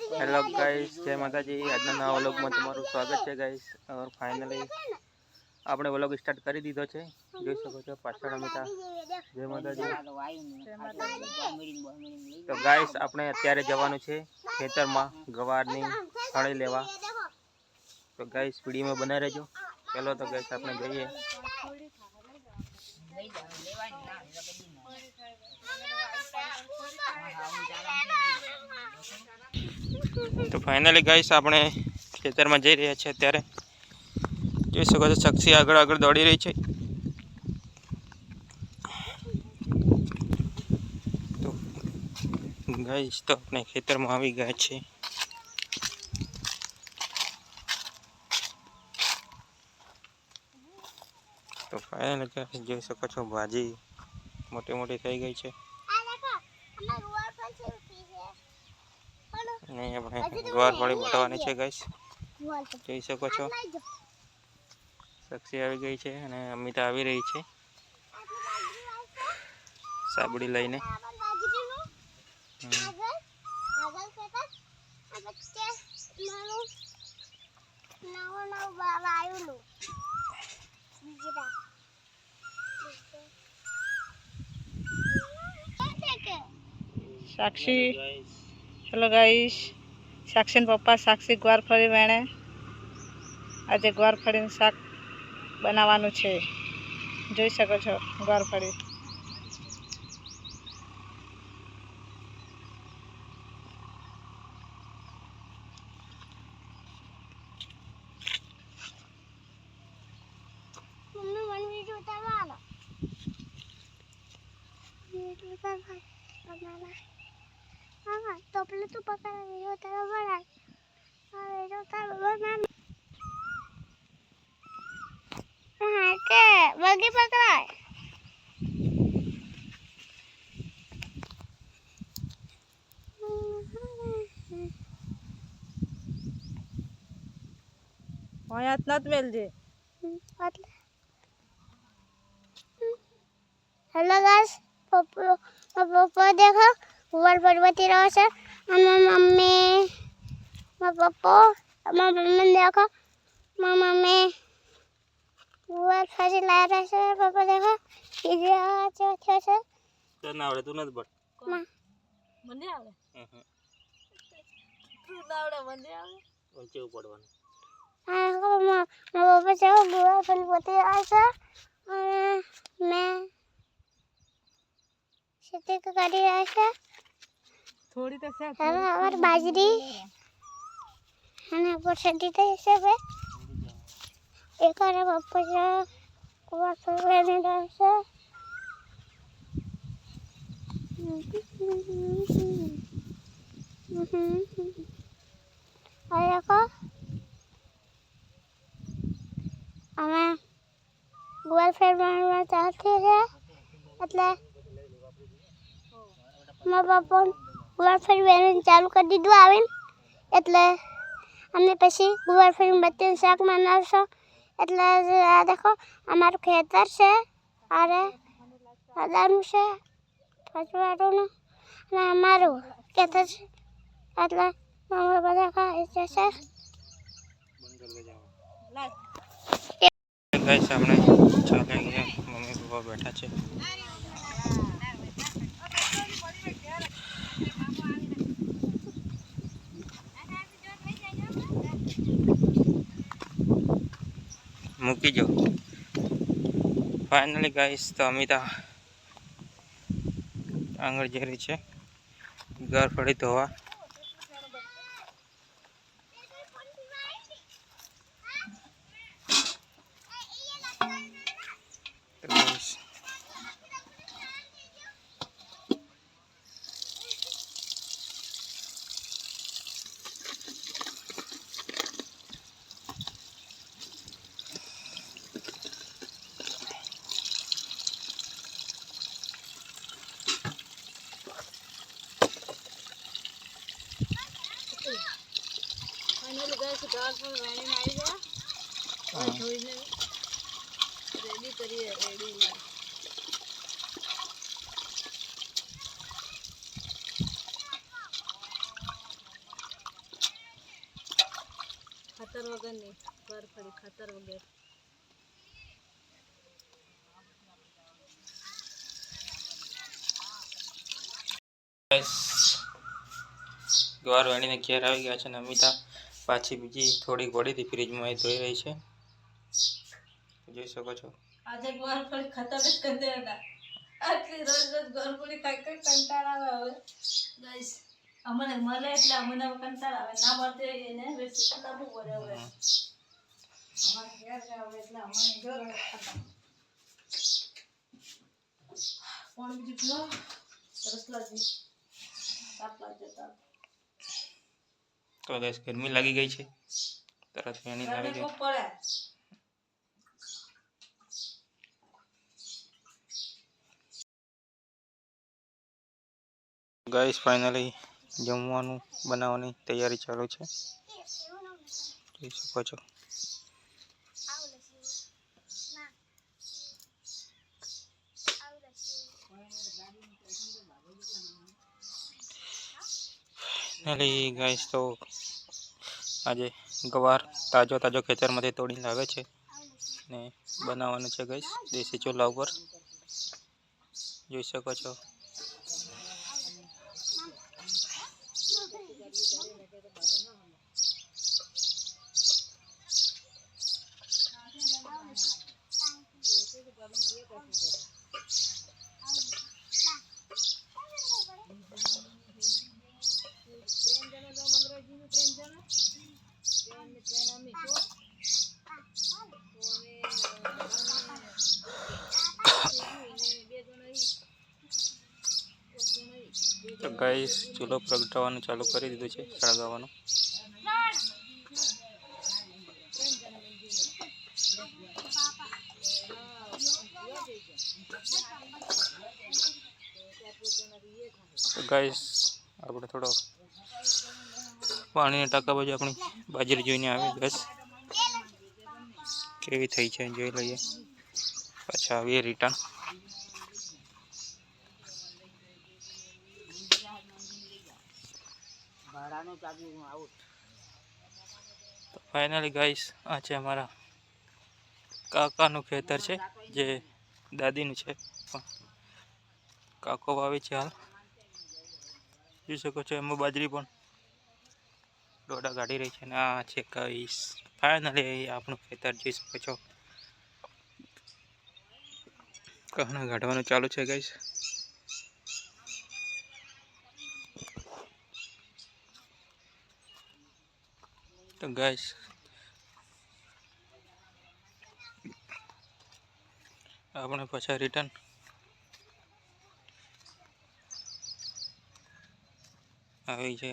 Hello guys, जय माता जी। आज नवा व्लॉग में તમારું સ્વાગત છે ગાइस। और फाइनली આપણે વ્લોગ સ્ટાર્ટ કરી દીધો છે। જોઈ શકો છો પાછળ અમિતા। જય માતાજી। તો ગાइस આપણે અત્યારે જવાનું છે ખેતરમાં ગવારની ફળી લેવા। તો ગાइस વિડિયોમાં બના રહેજો। ચલો તો ગાइस આપણે જઈએ। तो फाइनली गाइस આપણે ખેતરમાં જઈ રહ્યા છે। અત્યારે જોઈ શકો છો શક્ષી આગળ આગળ દોડી રહી છે। તો ગાइस તો આપણે ખેતરમાં આવી ગયા છે। તો फाइनली गाइस જોઈ શકો છો ભાજી મોટી મોટી થઈ ગઈ છે। नहीं अपने गुआर फड़ी बटवानी है गाइस। જોઈ શકો છો શક્ષી આવી ગઈ છે અને અમિતા આવી રહી છે સાબડી લઈને। साक्षी हेलो गाइस, साक्षी पप्पा साक्षी गुआरफળી वेणे। आज गुआरफળી शाक बनावानुं छे। જોઈ શકો છો ગુआरफળી। तो पहले तू पकड़ वीडियो तेरा बना वीडियो तेरा बना हां के बगी पकड़ा ઓયાત નત મેલજે। हेलो गाइस, पप्पा देखो ऊपर पर्वती रहो से मम्मी पप्पा मम्मी देखो मम्मी ऊपर फरी ला रहे से पप्पा देखो ये अच्छा से તો ના આવડે તું નથી બટ મને આવડે તું ના આવડે મને આવડે ઊંચે પડવાનું। हां पप्पा से ऊपर पर्वती रहो से और मैं खेती को कर रहा है થોડી તો છે और बाजरी અને પર खेती तो ऐसे पे एक और पप्पा से कुआ फलने डाल से और देखो हमें गुआर फलने चाहते हैं એટલે મારા બાપા ગુવાર ફરી વેણવાનું ચાલુ કરી દીધું આવીને એટલે અમને પછી ગુવાર ફરી બત્તીનું શાક બનાવશો। એટલે આ દેખો અમારું ખેતર છે અરે અદાનું છે પચવાડુંનું અને અમારું ખેતર છે એટલે અમે બધા ખાઈ જશે। ગાइस આપણે ચાલે ગયા મમ્મી પપ્પા બેઠા છે। મૂકી જો फाइनली गाइस तो अमिता आंगळ जई रही है गुआरफળી धोवा। फाइनली गाइस गुआरफળી વેણીને આવી ગયા और ધોઈને રેડી કરીએ રેડી। ખાતર વગરની ગુવારફળી ખાતર વગર. ગવાર વાણીને ઘેર આવી ગયા છે ને અમિતા પાછી બીજી થોડીક પડી હતી ફ્રીજમાં એ ધોઈ રહી છે, જોઈ શકો છો. આજે ગુવારફળી ખાતર જ કરી દેવાના. આટલી રોજ રોજ ગુવારફળી ખાઈ ખાઈ કંટાળા આવે હવે ગાઈસ. અમને મળે એટલે અમને કંટાળા આવે, ના મળે એને વેચી લાવવું પડે હવે. અમારે ઘેર આવે એટલે અમને ઘર ખાતા કોણ બીજું પીવો રસલાજી તાપલા જતા. તો ગેસ ગરમી લાગી ગઈ છે, તરત વેણી આવી ગઈ. પડે ગાઈસ ફાઇનલી જમવાનું બનાવવાની તૈયારી ચાલુ છે, જોઈ શકો છો. ફાઇનલી ગાઈસ તો આજે ગવાર તાજો ખેતરમાંથી તોડીને લાવે છે ને બનાવવાનું છે ગાઈસ, દેશી ચૂલા ઉપર જોઈ શકો છો. તો ગાઈસ ચૂલો પ્રગટાવવાનું ચાલુ કરી દીધું છે, સળગાવવાનું. તો ગાઈસ આપણે થોડો પાણીના ટાંકા બાજુ આપણી બાજરી જોઈને આવી ગેસ કેવી થઈ છે જોઈ લઈએ, પાછા આવીએ રિટર્ન. તો ફાઇનલી ગાઈસ આ છે અમારા કાકાનું ખેતર છે, જે દાદીનું છે, પણ કાકો વાવે છે હાલ, જોઈ શકો છો. એમાં બાજરી પણ ડોડા કાઢી રહી છે ને આ છે ગાઈસ ફાઇનલી આપણું ખેતર, જોઈ શકો છો. કહના કાઢવાનું ચાલુ છે ગાઈસ. તો ગાઈસ આપણે પાછા રિટર્ન આવી છે.